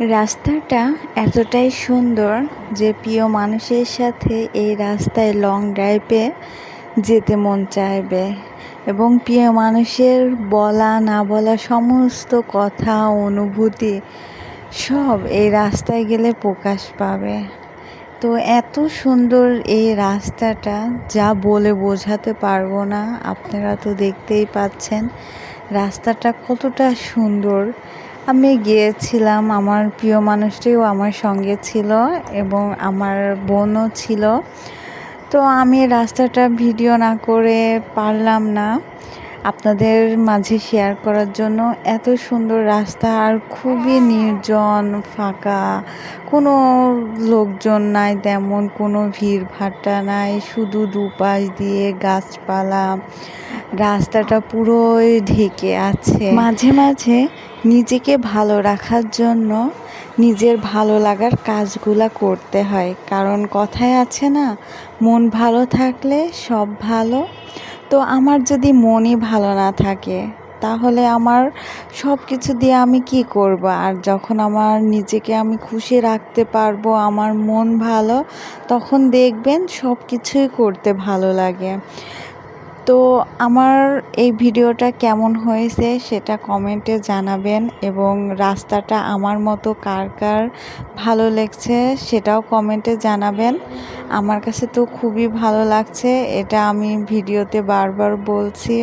রাস্তাটা এতটাই সুন্দর যে প্রিয় মানুষের সাথে এই রাস্তায় লং ড্রাইভে যেতে মন চাইবে এবং প্রিয় মানুষের বলা না বলা সমস্ত কথা অনুভূতি সব এই রাস্তায় গেলে প্রকাশ পাবে। তো এত সুন্দর এই রাস্তাটা যা বলে বোঝাতে পারবো না, আপনারা তো দেখতেই পাচ্ছেন রাস্তাটা কতটা সুন্দর। আমি গিয়েছিলাম, আমার প্রিয় মানুষটিও আমার সঙ্গে ছিল এবং আমার বোনও ছিল। তো আমি রাস্তাটা ভিডিও না করে পারলাম না আপনাদের মাঝে শেয়ার করার জন্য। এত সুন্দর রাস্তা আর খুবই নির্জন ফাঁকা, কোনো লোকজন নাই, তেমন কোনো ভিড় ভাট্টা নাই, শুধু দুপাশ দিয়ে গাছপালা, রাস্তাটা পুরোই ঢেকে আছে। মাঝে মাঝে নিজেকে ভালো রাখার জন্য নিজের ভালো লাগার কাজগুলা করতে হয়, কারণ কথায় আছে না, মন ভালো থাকলে সব ভালো। তো আমার যদি মনই ভালো না থাকে তাহলে আমার সব কিছু দিয়ে আমি কি করব? আর যখন আমার নিজেকে আমি খুশি রাখতে পারবো, আমার মন ভালো, তখন দেখবেন সব কিছুই করতে ভালো লাগে। তো আমার এই ভিডিওটা কেমন হয়েছে সেটা কমেন্টে জানাবেন এবং রাস্তাটা আমার মতো কার কার ভালো লাগছে সেটাও কমেন্টে জানাবেন। আমার কাছে তো খুবই ভালো লাগছে, এটা আমি ভিডিওতে বারবার বলছি।